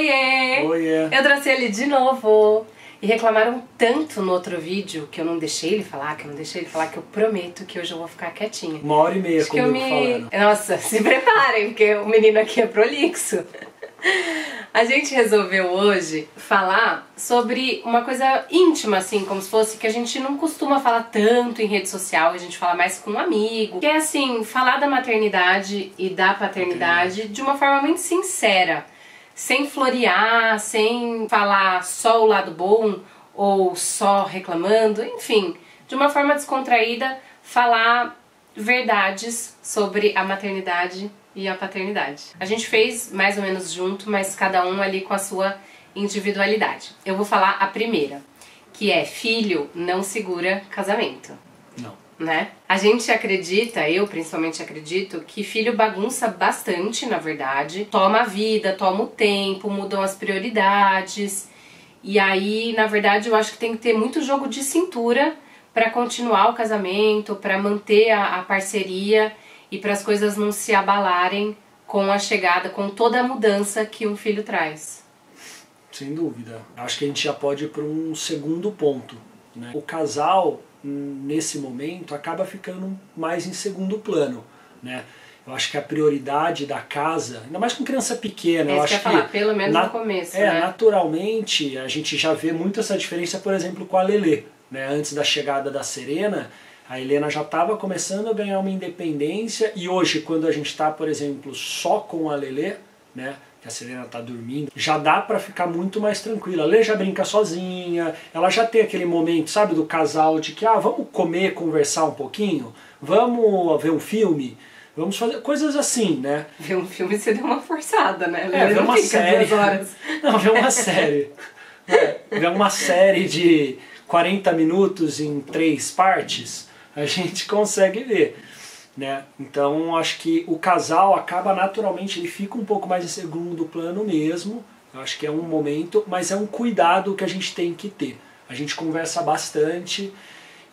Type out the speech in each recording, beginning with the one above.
Oiê! Oiê! Eu trouxe ele de novo. E reclamaram tanto no outro vídeo que eu não deixei ele falar, que eu prometo que hoje eu vou ficar quietinha. 1h30 comigo falando. Nossa, se preparem, porque o menino aqui é prolixo. A gente resolveu hoje falar sobre uma coisa íntima, assim, como se fosse que a gente não costuma falar tanto em rede social, a gente fala mais com um amigo. Que é assim, falar da maternidade e da paternidade de uma forma muito sincera. Sem florear, sem falar só o lado bom ou só reclamando, enfim, de uma forma descontraída, falar verdades sobre a maternidade e a paternidade. A gente fez mais ou menos junto, mas cada um ali com a sua individualidade. Eu vou falar a primeira, que é filho não segura casamento. Não. Né? A gente acredita, eu principalmente acredito, que filho bagunça bastante, na verdade. Toma a vida, toma o tempo, mudam as prioridades. E aí, na verdade, eu acho que tem que ter muito jogo de cintura para continuar o casamento, para manter a parceria e para as coisas não se abalarem com a chegada, com toda a mudança que um filho traz. Sem dúvida. Acho que a gente já pode ir para um segundo ponto, né? O casal, nesse momento, acaba ficando mais em segundo plano, né? Eu acho que a prioridade da casa, ainda mais com criança pequena, eu acho que falar, pelo menos no começo, né? Naturalmente, a gente já vê muito essa diferença, por exemplo, com a Lelê, né? Antes da chegada da Serena, a Helena já estava começando a ganhar uma independência, e hoje, quando a gente está, por exemplo, só com a Lelê, né? Que a Serena está dormindo, já dá para ficar muito mais tranquila. A Lê já brinca sozinha, ela já tem aquele momento, sabe, do casal de que, vamos comer, conversar um pouquinho, vamos ver um filme, vamos fazer coisas assim, né? Ver um filme você deu uma forçada, né? Ver uma série. 2 horas. Não, ver uma série. Ver uma série de 40 minutos em 3 partes, a gente consegue ver. Né? Então acho que o casal acaba naturalmente, ele fica um pouco mais em segundo plano mesmo. Eu acho que é um momento, mas é um cuidado que a gente tem que ter. A gente conversa bastante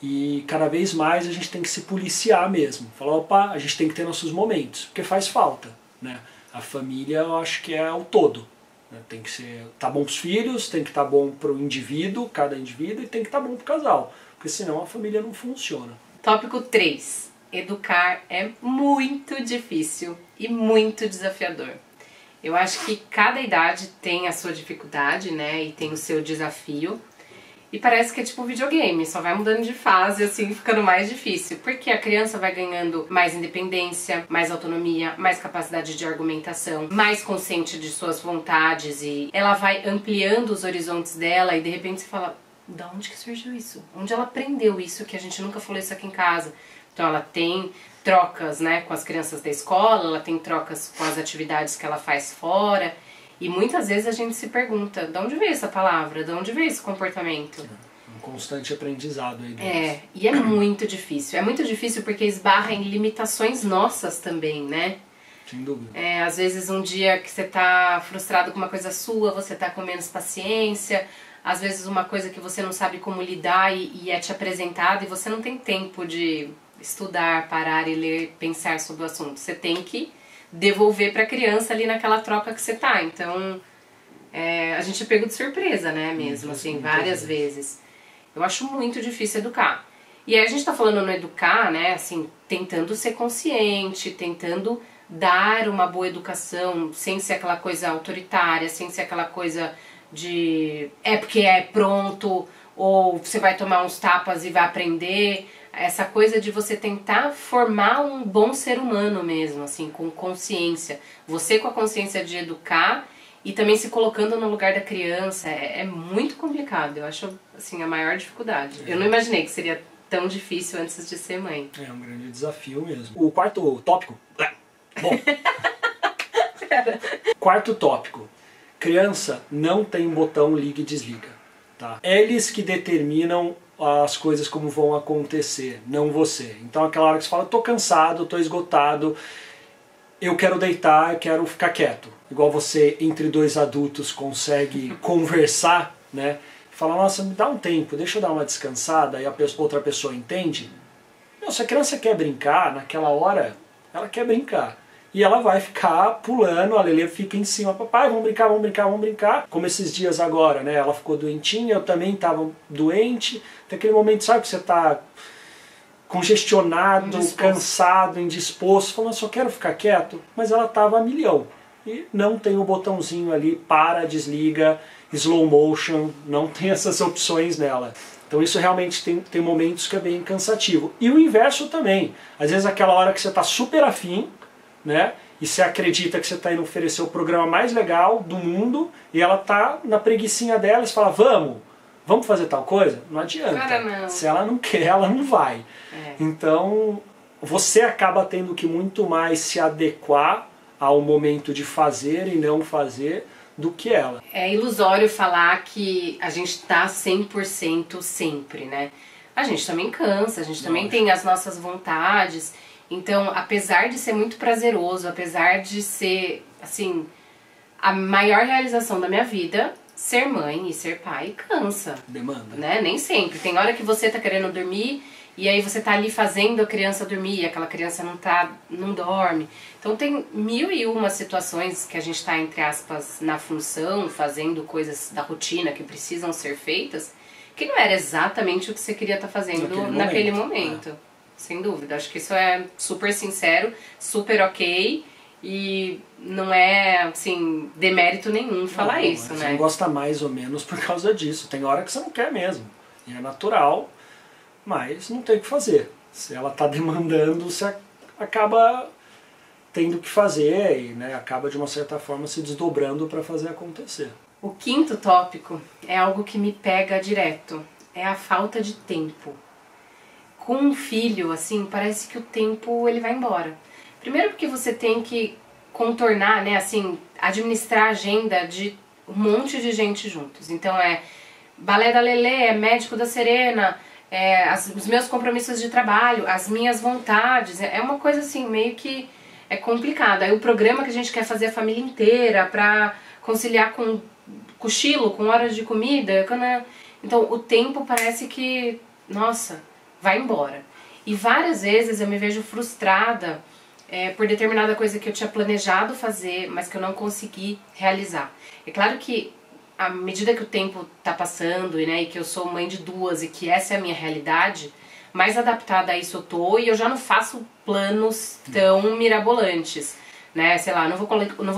e cada vez mais a gente tem que se policiar mesmo. Falar, opa, a gente tem que ter nossos momentos, porque faz falta, né? A família, eu acho que é o todo, né? Tem que ser, tá bom pros filhos, tem que estar bom pro indivíduo, cada indivíduo, e tem que estar bom pro casal, porque senão a família não funciona. Tópico 3. Educar é muito difícil e muito desafiador. Eu acho que cada idade tem a sua dificuldade, né, e tem o seu desafio. E parece que é tipo um videogame, só vai mudando de fase, assim, ficando mais difícil. Porque a criança vai ganhando mais independência, mais autonomia, mais capacidade de argumentação, mais consciente de suas vontades, e ela vai ampliando os horizontes dela, e de repente você fala, da onde que surgiu isso? Onde ela aprendeu isso, que a gente nunca falou isso aqui em casa? Então ela tem trocas, né, com as crianças da escola, ela tem trocas com as atividades que ela faz fora, e muitas vezes a gente se pergunta, de onde veio essa palavra, de onde veio esse comportamento? Um constante aprendizado aí dentro. E é muito difícil porque esbarra em limitações nossas também, né? Sem dúvida. Às vezes um dia que você tá frustrado com uma coisa sua, você tá com menos paciência, às vezes uma coisa que você não sabe como lidar e é te apresentada e você não tem tempo de estudar, parar e ler, pensar sobre o assunto. Você tem que devolver para a criança ali naquela troca que você tá. Então, a gente é pego de surpresa, né, mesmo, assim, várias vezes. Eu acho muito difícil educar. E aí a gente tá falando no educar, né, assim, tentando ser consciente, tentando dar uma boa educação, sem ser aquela coisa autoritária, sem ser aquela coisa de porque é pronto, ou você vai tomar uns tapas e vai aprender. Essa coisa de você tentar formar um bom ser humano mesmo, assim, com consciência. Você com a consciência de educar e também se colocando no lugar da criança. É muito complicado, eu acho, assim, a maior dificuldade. Eu não imaginei que seria tão difícil antes de ser mãe. É um grande desafio mesmo. O quarto tópico... Bom... Quarto tópico. Criança não tem botão liga e desliga. Tá? Eles que determinam as coisas como vão acontecer, não você. Então aquela hora que você fala, tô cansado, tô esgotado, eu quero deitar, eu quero ficar quieto. Igual você, entre 2 adultos, consegue conversar, né? Fala, nossa, me dá um tempo, deixa eu dar uma descansada, e a outra pessoa entende. Não, se a criança quer brincar, naquela hora, ela quer brincar. E ela vai ficar pulando, a Lelê fica em cima, papai, vamos brincar, vamos brincar, vamos brincar. Como esses dias agora, né? Ela ficou doentinha, eu também estava doente. Tem aquele momento, sabe, que você está congestionado, cansado, indisposto, falando, só quero ficar quieto. Mas ela estava a milhão. E não tem o botãozinho ali, para, desliga, slow motion, não tem essas opções nela. Então isso realmente tem momentos que é bem cansativo. E o inverso também. Às vezes aquela hora que você está super afim, né? E você acredita que você está indo oferecer o programa mais legal do mundo e ela está na preguicinha dela e você fala, vamos fazer tal coisa? Não adianta. Cara, não. Se ela não quer, ela não vai. Então você acaba tendo que muito mais se adequar ao momento de fazer e não fazer do que ela. É ilusório falar que a gente está 100% sempre, né? A gente também cansa, a gente também tem as nossas vontades. Então, apesar de ser muito prazeroso, apesar de ser, assim, a maior realização da minha vida, ser mãe e ser pai cansa. Demanda. Né? Nem sempre. Tem hora que você tá querendo dormir e aí você tá ali fazendo a criança dormir e aquela criança não dorme. Então tem 1001 situações que a gente tá, entre aspas, na função, fazendo coisas da rotina que precisam ser feitas, que não era exatamente o que você queria estar fazendo naquele momento. Sem dúvida. Acho que isso é super sincero, super ok. E não é, assim, demérito nenhum falar isso, né? Você não gosta mais ou menos por causa disso. Tem hora que você não quer mesmo. E é natural, mas não tem o que fazer. Se ela está demandando, você acaba tendo que fazer e, né, acaba de uma certa forma se desdobrando para fazer acontecer. O quinto tópico é algo que me pega direto. É a falta de tempo. Com um filho, assim, parece que o tempo ele vai embora. Primeiro porque você tem que contornar, né, assim, administrar a agenda de um monte de gente juntos. Então é balé da Lelê, é médico da Serena, os meus compromissos de trabalho, as minhas vontades. É uma coisa assim, meio que é complicado. Aí o programa que a gente quer fazer a família inteira pra conciliar com cochilo, com horas de comida. Então o tempo parece que, nossa, vai embora. E várias vezes eu me vejo frustrada por determinada coisa que eu tinha planejado fazer, mas que eu não consegui realizar. É claro que à medida que o tempo está passando, né, e que eu sou mãe de 2 e que essa é a minha realidade, mais adaptada a isso eu tô e eu já não faço planos tão mirabolantes, né? Sei lá, não vou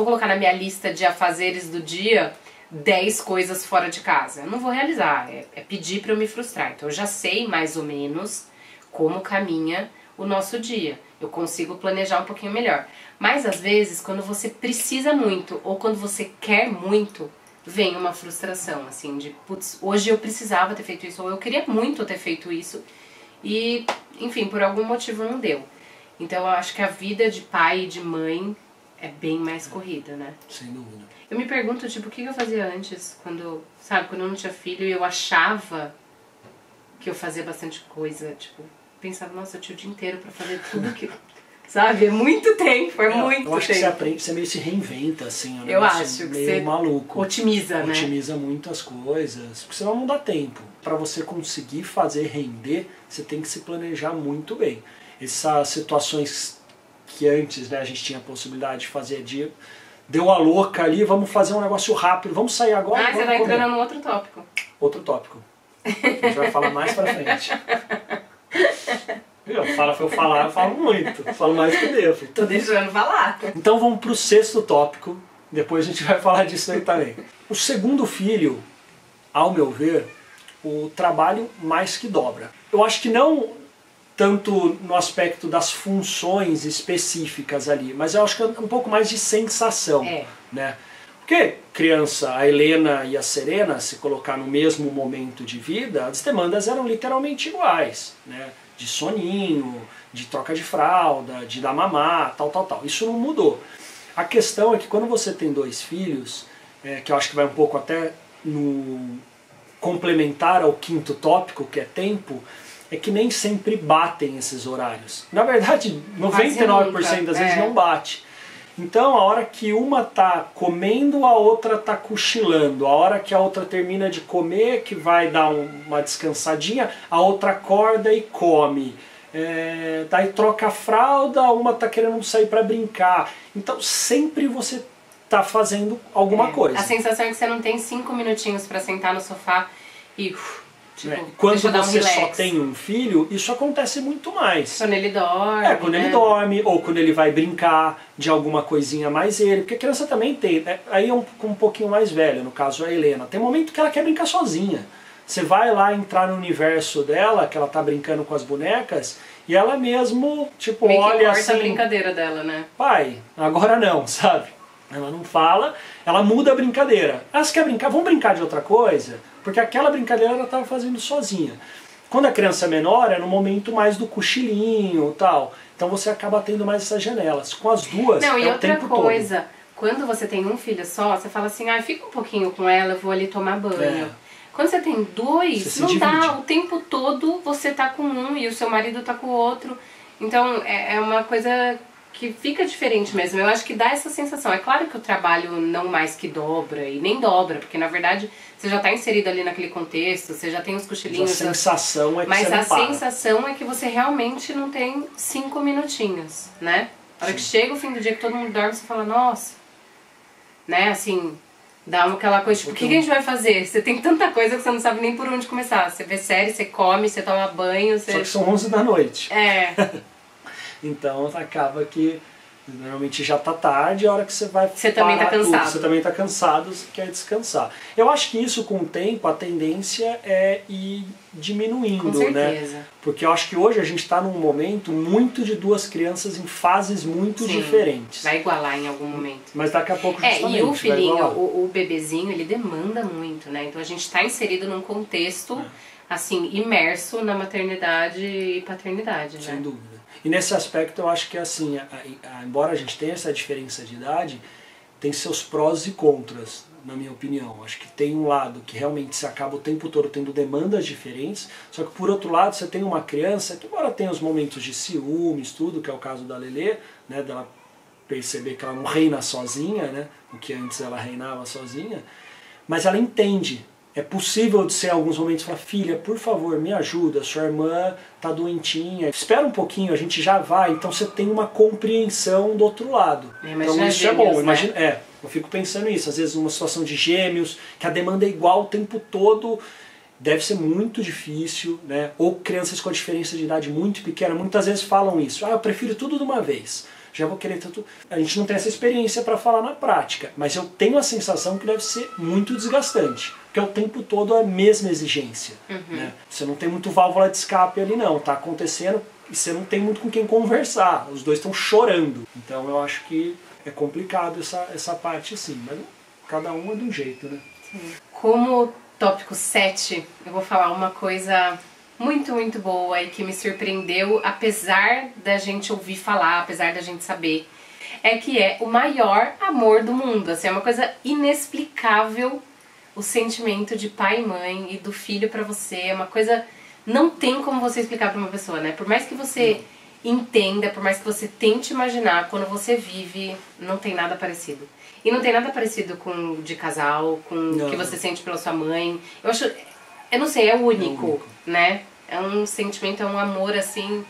colocar na minha lista de afazeres do dia 10 coisas fora de casa. Eu não vou realizar, é pedir para eu me frustrar. Então eu já sei mais ou menos como caminha o nosso dia. Eu consigo planejar um pouquinho melhor. Mas às vezes, quando você precisa muito ou quando você quer muito, vem uma frustração, assim, de putz, hoje eu precisava ter feito isso, ou eu queria muito ter feito isso e, enfim, por algum motivo não deu. Então eu acho que a vida de pai e de mãe é bem mais corrida, né? Sem dúvida. Eu me pergunto, tipo, o que eu fazia antes, quando eu não tinha filho e eu achava que eu fazia bastante coisa, tipo, pensava, nossa, eu tinha o dia inteiro pra fazer tudo que... Sabe? É muito tempo, muito tempo. Eu acho que você aprende, você meio se reinventa, assim. Eu acho que meio você maluco. otimiza, né? Otimiza muito as coisas, porque senão não dá tempo. Para você conseguir fazer render, você tem que se planejar muito bem. Essas situações que antes, né, a gente tinha a possibilidade de fazer deu a louca ali, vamos fazer um negócio rápido, vamos sair agora. Ah, você tá entrando num outro tópico. Outro tópico. A gente vai falar mais pra frente. Eu falo muito. Falo mais que devo. Tô deixando falar. Então vamos pro 6º tópico. Depois a gente vai falar disso aí também. O segundo filho, ao meu ver, o trabalho mais que dobra. Eu acho que não tanto no aspecto das funções específicas ali, mas eu acho que é um pouco mais de sensação. Né? Porque criança, a Helena e a Serena, se colocar no mesmo momento de vida, as demandas eram literalmente iguais, né? De soninho, de troca de fralda, de dar mamar, tal. Isso não mudou. A questão é que quando você tem 2 filhos, que eu acho que vai um pouco até no complementar ao 5º tópico, que é tempo, é que nem sempre batem esses horários. Na verdade, 99% das vezes não bate. Então, a hora que uma tá comendo, a outra tá cochilando. A hora que a outra termina de comer, que vai dar uma descansadinha, a outra acorda e come. daí troca a fralda, uma tá querendo sair para brincar. Então sempre você tá fazendo alguma coisa. A sensação é que você não tem 5 minutinhos para sentar no sofá e... Quando você só tem um filho, isso acontece muito mais. Quando ele dorme. Quando ele dorme, ou quando ele vai brincar de alguma coisinha mais ele. Porque a criança também tem, aí é um pouquinho mais velha, no caso a Helena. Tem momento que ela quer brincar sozinha. Você vai lá entrar no universo dela, que ela tá brincando com as bonecas, e ela mesmo, tipo, meio olha que corta assim... a brincadeira dela, né? Pai, agora não, sabe? Ela não fala, ela muda a brincadeira. Ah, você quer brincar? Vamos brincar de outra coisa? Porque aquela brincadeira ela estava fazendo sozinha. Quando a criança é menor, é no momento mais do cochilinho e tal. Então você acaba tendo mais essas janelas. Com as duas, não, e o outra tempo coisa, todo. Quando você tem um filho só, você fala assim, fica um pouquinho com ela, eu vou ali tomar banho. Quando você tem dois, você não dá, o tempo todo você tá com um e o seu marido tá com o outro. Então é uma coisa que fica diferente mesmo. Eu acho que dá essa sensação. É claro que o trabalho não mais que dobra, e nem dobra, porque na verdade você já está inserido ali naquele contexto, você já tem os cochilinhos. Mas a sensação é que mas você não para. sensação é que você realmente não tem 5 minutinhos, né? A hora que chega o fim do dia que todo mundo dorme, você fala, nossa, né, assim, dá aquela coisa, tipo, o que a gente vai fazer? Você tem tanta coisa que você não sabe nem por onde começar. Você vê série, você come, você toma banho, você... Só que são 11 da noite. Então acaba que normalmente já tá tarde, a hora que você vai você também tá cansado. Você também tá cansado, você quer descansar. Eu acho que isso com o tempo, a tendência é ir diminuindo, com certeza, né? Porque eu acho que hoje a gente tá num momento muito de duas crianças em fases muito diferentes. Vai igualar em algum momento. Mas daqui a pouco justamente e o filhinho, o bebezinho, ele demanda muito, né? Então a gente tá inserido num contexto, assim, imerso na maternidade e paternidade, né? Sem dúvida. E nesse aspecto eu acho que assim, embora a gente tenha essa diferença de idade, tem seus prós e contras, na minha opinião. Acho que tem um lado que realmente você acaba o tempo todo tendo demandas diferentes, só que por outro lado você tem uma criança que, embora tenha os momentos de ciúmes, tudo, que é o caso da Lelê, né, dela perceber que ela não reina sozinha, né, o que antes ela reinava sozinha, mas ela entende. É possível de ser em alguns momentos falar, filha, por favor, me ajuda, sua irmã tá doentinha, espera um pouquinho, a gente já vai. Então você tem uma compreensão do outro lado. Então isso é bom. Imagina, eu fico pensando nisso, às vezes numa situação de gêmeos, que a demanda é igual o tempo todo, deve ser muito difícil, né? Ou crianças com a diferença de idade muito pequena, muitas vezes falam isso, eu prefiro tudo de uma vez. Já vou querer tudo. A gente não tem essa experiência para falar na prática, mas eu tenho a sensação que deve ser muito desgastante, porque é o tempo todo a mesma exigência. Né? Você não tem muito válvula de escape ali não, tá acontecendo e você não tem muito com quem conversar, os dois estão chorando. Então eu acho que é complicado essa parte sim, mas cada um é de um jeito, né? Sim. Como tópico 7, eu vou falar uma coisa muito, muito boa e que me surpreendeu, apesar da gente ouvir falar, apesar da gente saber, é que é o maior amor do mundo. Assim, é uma coisa inexplicável o sentimento de pai e mãe e do filho pra você. É uma coisa... Não tem como você explicar pra uma pessoa, né? Por mais que você entenda, por mais que você tente imaginar, quando você vive, não tem nada parecido. E não tem nada parecido com de casal, com o que você sente pela sua mãe. Eu acho... Eu não sei, é único, né? É um sentimento, é um amor assim...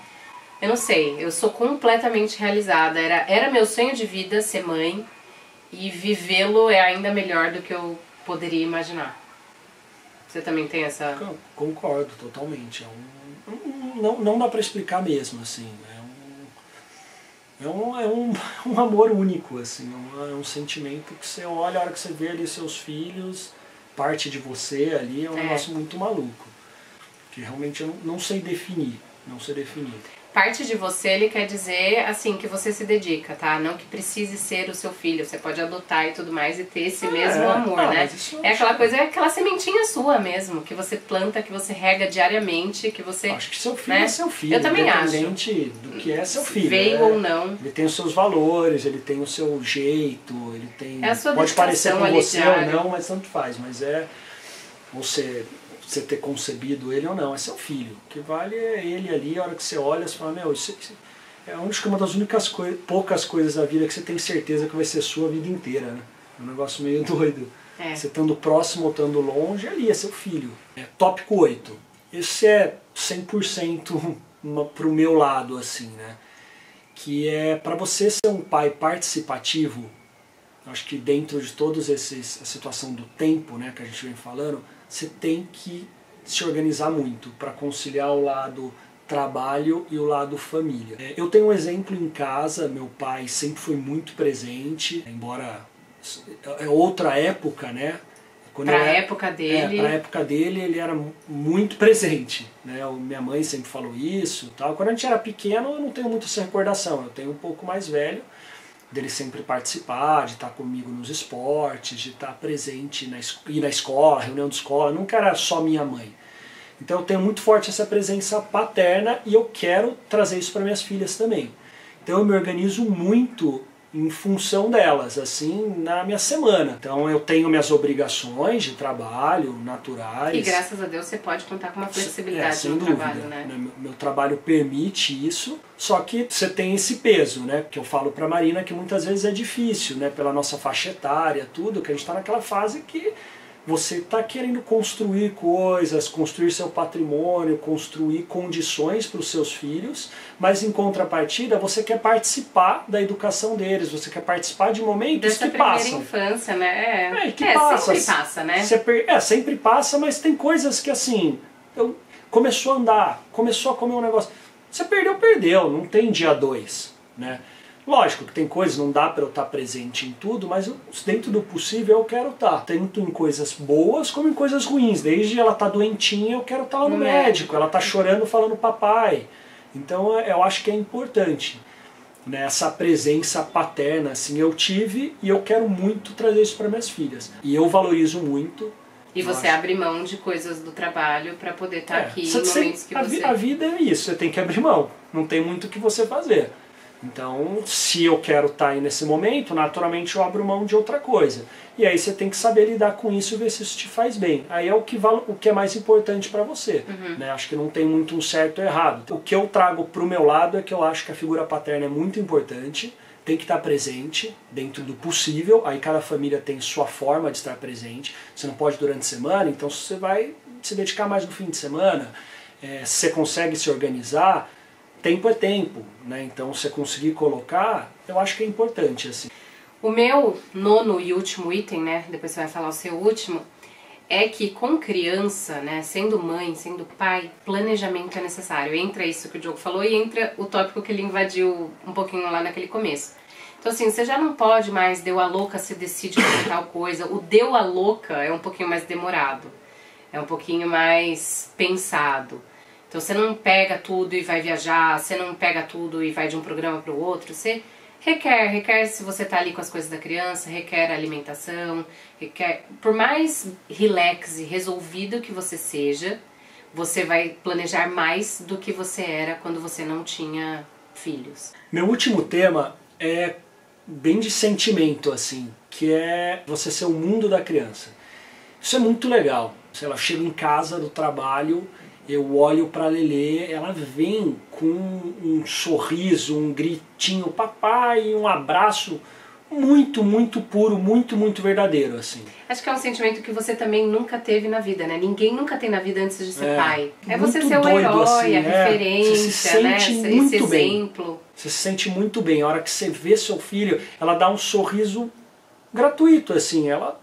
Eu não sei, eu sou completamente realizada. Era meu sonho de vida ser mãe e vivê-lo é ainda melhor do que eu poderia imaginar. Você também tem essa... Concordo totalmente. Não dá pra explicar mesmo, assim. É um amor único, assim. É um sentimento que você olha, a hora que você vê ali seus filhos, parte de você ali, é um negócio muito maluco. Que realmente eu não sei definir. Não sei definir. Parte de você, ele quer dizer, assim, que você se dedica, tá? Não que precise ser o seu filho. Você pode adotar e tudo mais e ter esse mesmo amor, né? É aquela coisa, é aquela sementinha sua mesmo, que você planta, que você rega diariamente, que você... Acho que seu filho é seu filho. Eu também acho. Independente do que é seu filho. Veio ou não. Ele tem os seus valores, ele tem o seu jeito, ele tem... É a sua pode parecer com você diária. ou não, mas tanto faz. Mas você ter concebido ele ou não, é seu filho. O que vale é ele ali, a hora que você olha, você fala, meu, isso é uma das únicas poucas coisas da vida que você tem certeza que vai ser sua a vida inteira, né? É um negócio meio doido. Você estando próximo ou estando longe, ali é seu filho. Tópico 8. Esse é 100% pro meu lado, assim, né? Que é para você ser um pai participativo. Acho que dentro de todos esses, a situação do tempo, né, que a gente vem falando, você tem que se organizar muito para conciliar o lado trabalho e o lado família. Eu tenho um exemplo em casa, meu pai sempre foi muito presente, embora é outra época, né? Para a época dele. Para a época dele, ele era muito presente, né? Minha mãe sempre falou isso, tal. Quando a gente era pequeno, eu não tenho muito essa recordação. Eu tenho um pouco mais velho dele sempre participar, de estar comigo nos esportes, de estar presente ir na escola, reunião de escola. Nunca era só minha mãe. Então eu tenho muito forte essa presença paterna e eu quero trazer isso para minhas filhas também. Então eu me organizo muito em função delas, assim, na minha semana. Então eu tenho minhas obrigações de trabalho naturais. E graças a Deus você pode contar com uma flexibilidade no trabalho, né? Meu trabalho permite isso, só que você tem esse peso, né? Que eu falo pra Marina que muitas vezes é difícil, né? Pela nossa faixa etária, tudo, que a gente tá naquela fase que você está querendo construir coisas, construir seu patrimônio, construir condições para os seus filhos, mas em contrapartida você quer participar da educação deles, você quer participar de momentos que passam. Dessa primeira infância, né? Sempre passa, né? Sempre passa, mas tem coisas que assim, começou a andar, começou a comer um negócio. Você perdeu, não tem dia 2, né? Lógico que tem coisas, não dá para eu estar presente em tudo, mas dentro do possível eu quero estar. Tanto em coisas boas como em coisas ruins. Desde ela estar doentinha, eu quero estar lá no médico. Ela está chorando falando papai. Então eu acho que é importante, né, essa presença paterna. Assim, eu tive e eu quero muito trazer isso para minhas filhas. E eu valorizo muito. E você abre mão de coisas do trabalho para poder estar aqui em momentos que você... A vida é isso, você tem que abrir mão. Não tem muito o que você fazer. Então, se eu quero estar aí nesse momento, naturalmente eu abro mão de outra coisa. E aí você tem que saber lidar com isso e ver se isso te faz bem. Aí é o que é mais importante para você. Né? Acho que não tem muito um certo ou errado. O que eu trago para o meu lado é que eu acho que a figura paterna é muito importante, tem que estar presente dentro do possível. Aí cada família tem sua forma de estar presente. Você não pode durante a semana, então você vai se dedicar mais no fim de semana. Se você consegue se organizar, tempo é tempo, né? Então você conseguir colocar, eu acho que é importante, assim. O meu nono e último item, né? Depois você vai falar o seu último, é que com criança, né? Sendo mãe, sendo pai, planejamento é necessário. Entra isso que o Diogo falou e entra o tópico que ele invadiu um pouquinho lá naquele começo. Então assim, você já não pode mais, deu a louca, você decide fazer tal coisa. O deu a louca é um pouquinho mais demorado, é um pouquinho mais pensado. Então você não pega tudo e vai viajar, você não pega tudo e vai de um programa para o outro, você requer se você tá ali com as coisas da criança, requer alimentação, requer, por mais relax e resolvido que você seja, você vai planejar mais do que você era quando você não tinha filhos. Meu último tema é bem de sentimento, assim, que é você ser o mundo da criança. Isso é muito legal. Sei lá, eu chego em casa do trabalho, eu olho para a Lelê, ela vem com um sorriso, um gritinho, papai, um abraço muito, muito puro, muito, muito verdadeiro, assim. Acho que é um sentimento que você também nunca teve na vida, né? Ninguém nunca tem na vida antes de ser pai. É você ser o herói, assim, a referência, né? Esse exemplo. Você se sente muito bem. A hora que você vê seu filho, ela dá um sorriso gratuito, assim. Ela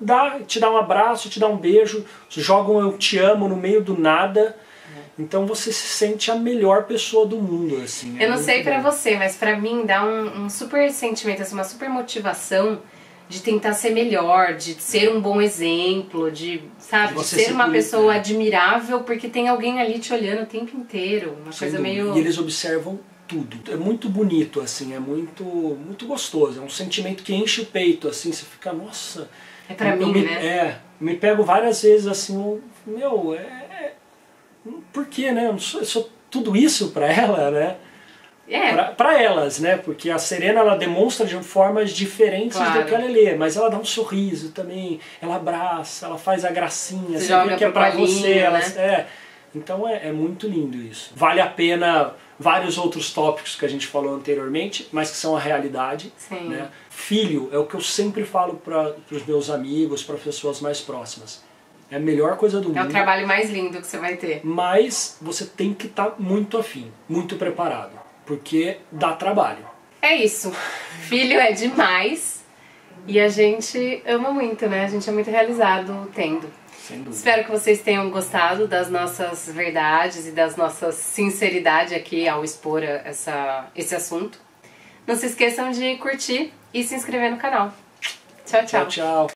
te dá um abraço, te dá um beijo, joga um eu te amo no meio do nada. Então você se sente a melhor pessoa do mundo, assim. Eu não sei pra você, mas pra mim dá um super sentimento, assim, uma super motivação de tentar ser melhor, de ser um bom exemplo, de ser uma pessoa admirável, porque tem alguém ali te olhando o tempo inteiro. Uma coisa meio... E eles observam tudo. É muito bonito, assim, é muito, muito gostoso. É um sentimento que enche o peito, assim, você fica, nossa... É pra mim, né? Me pego várias vezes, assim, por quê, né? Eu sou tudo isso para ela, né? Para elas, né? Porque a Serena, ela demonstra de formas diferentes do que a Lelê, mas ela dá um sorriso também, ela abraça, ela faz a gracinha, você vê que é para você, né? Então é muito lindo isso. Vale a pena vários outros tópicos que a gente falou anteriormente, mas que são a realidade. Sim. Né? Filho é o que eu sempre falo para os meus amigos, para pessoas mais próximas. É a melhor coisa do mundo. É o trabalho mais lindo que você vai ter. Mas você tem que estar muito afim, muito preparado, porque dá trabalho. É isso. Filho é demais e a gente ama muito, né? A gente é muito realizado tendo. Sem dúvida. Espero que vocês tenham gostado das nossas verdades e das nossas sinceridade aqui ao expor esse assunto. Não se esqueçam de curtir e se inscrever no canal. Tchau, tchau. Tchau, tchau.